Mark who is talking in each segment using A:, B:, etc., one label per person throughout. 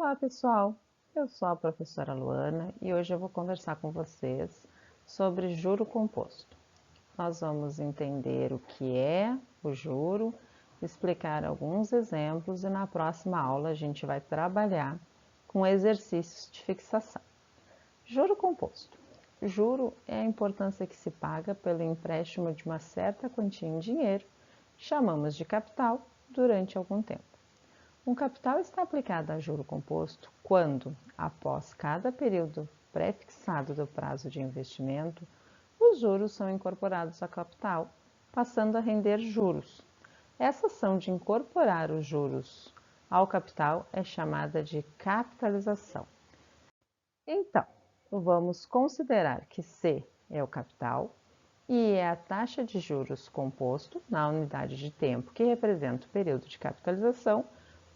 A: Olá, pessoal! Eu sou a professora Luana e hoje eu vou conversar com vocês sobre juro composto. Nós vamos entender o que é o juro, explicar alguns exemplos e na próxima aula a gente vai trabalhar com exercícios de fixação. Juro composto. Juro é a importância que se paga pelo empréstimo de uma certa quantia em dinheiro, chamamos de capital, durante algum tempo. Um capital está aplicado a juro composto quando, após cada período pré-fixado do prazo de investimento, os juros são incorporados ao capital, passando a render juros. Essa ação de incorporar os juros ao capital é chamada de capitalização. Então, vamos considerar que C é o capital e é a taxa de juros composto na unidade de tempo que representa o período de capitalização.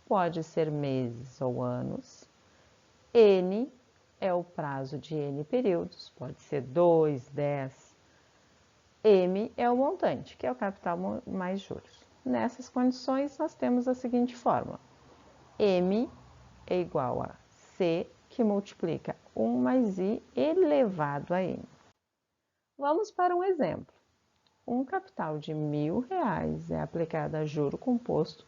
A: Pode ser meses ou anos. N é o prazo de N períodos, pode ser 2, 10. M é o montante, que é o capital mais juros. Nessas condições, nós temos a seguinte fórmula. M é igual a C, que multiplica 1 mais I elevado a N. Vamos para um exemplo. Um capital de R$1.000 é aplicado a juro composto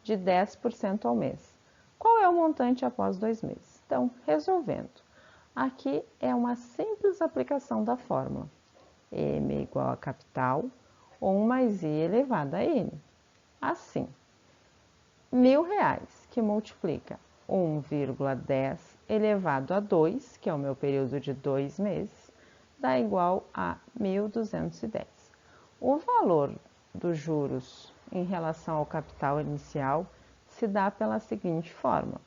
A: de 10% ao mês. Qual é o montante após 2 meses? Então, resolvendo. Aqui é uma simples aplicação da fórmula. M é igual a capital, 1 mais I elevado a N. Assim, R$1.000, que multiplica 1,10 elevado a 2, que é o meu período de 2 meses, dá igual a 1.210. O valor dos juros em relação ao capital inicial se dá pela seguinte fórmula.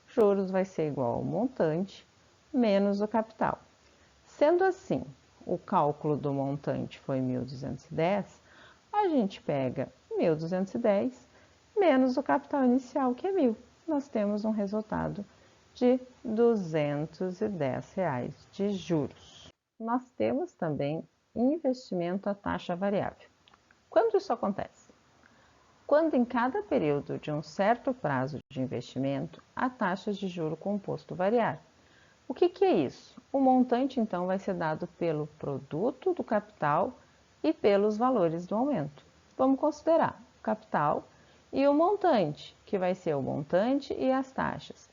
A: Juros vai ser igual ao montante menos o capital. Sendo assim, o cálculo do montante foi 1.210, a gente pega 1.210 menos o capital inicial, que é 1.000. Nós temos um resultado de R$210 de juros. Nós temos também investimento a taxa variável. Quando isso acontece? Quando em cada período de um certo prazo de investimento, a taxa de juro composto variar. O que é isso? O montante, então, vai ser dado pelo produto do capital e pelos valores do aumento. Vamos considerar o capital e o montante, que vai ser o montante e as taxas.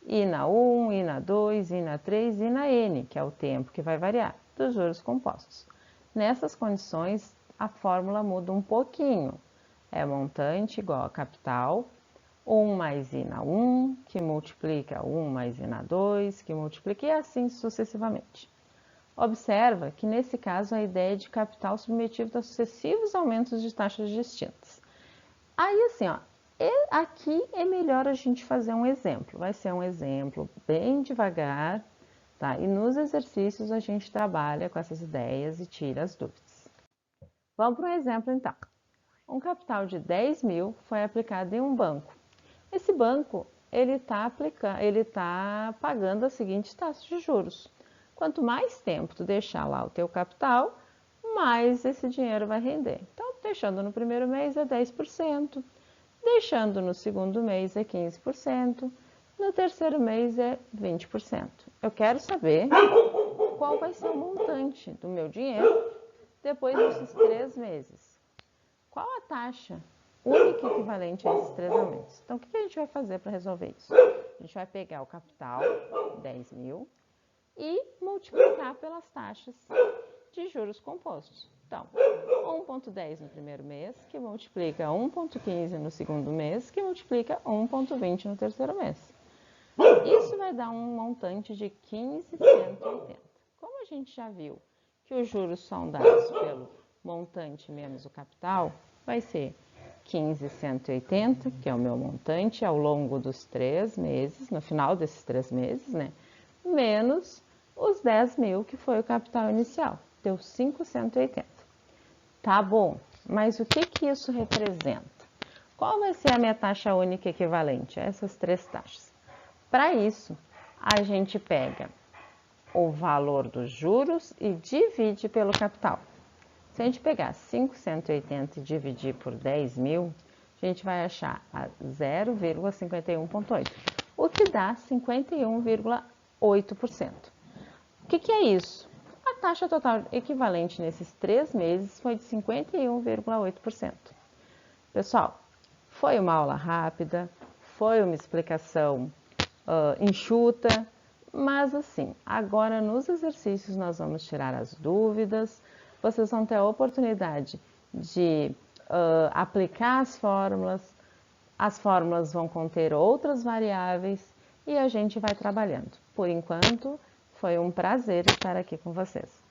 A: I na 1, I na 2, I na 3, I na N, que é o tempo que vai variar, dos juros compostos. Nessas condições, a fórmula muda um pouquinho. É montante igual a capital, 1 mais I na 1, que multiplica 1 mais I na 2, que multiplica e assim sucessivamente. Observa que nesse caso a ideia é de capital submetido a sucessivos aumentos de taxas distintas. Aí assim, aqui é melhor a gente fazer um exemplo. Vai ser um exemplo bem devagar, tá? E nos exercícios a gente trabalha com essas ideias e tira as dúvidas. Vamos para um exemplo então. Um capital de 10.000 foi aplicado em um banco. Esse banco ele tá pagando a seguinte taxa de juros. Quanto mais tempo tu deixar lá o teu capital, mais esse dinheiro vai render. Então, deixando no primeiro mês é 10%, deixando no segundo mês é 15%, no terceiro mês é 20%. Eu quero saber qual vai ser o montante do meu dinheiro depois desses 3 meses. Qual a taxa única equivalente a esses 3 aumentos? Então, o que a gente vai fazer para resolver isso? A gente vai pegar o capital, 10.000, e multiplicar pelas taxas de juros compostos. Então, 1,10 no primeiro mês, que multiplica 1,15 no segundo mês, que multiplica 1,20 no terceiro mês. Isso vai dar um montante de 15.180. Como a gente já viu que os juros são dados pelo montante menos o capital, vai ser 15.180, que é o meu montante ao longo dos 3 meses, no final desses 3 meses, né? Menos os 10.000, que foi o capital inicial, deu 5.180. Tá bom, mas o que isso representa? Qual vai ser a minha taxa única equivalente a essas 3 taxas? Para isso, a gente pega o valor dos juros e divide pelo capital. Se a gente pegar 5.180 e dividir por 10.000, a gente vai achar a 0,51,8. o que dá 51,8%. O que é isso? A taxa total equivalente nesses 3 meses foi de 51,8%. Pessoal, foi uma aula rápida, foi uma explicação enxuta, mas assim, agora nos exercícios nós vamos tirar as dúvidas, vocês vão ter a oportunidade de aplicar as fórmulas vão conter outras variáveis e a gente vai trabalhando. Por enquanto, foi um prazer estar aqui com vocês.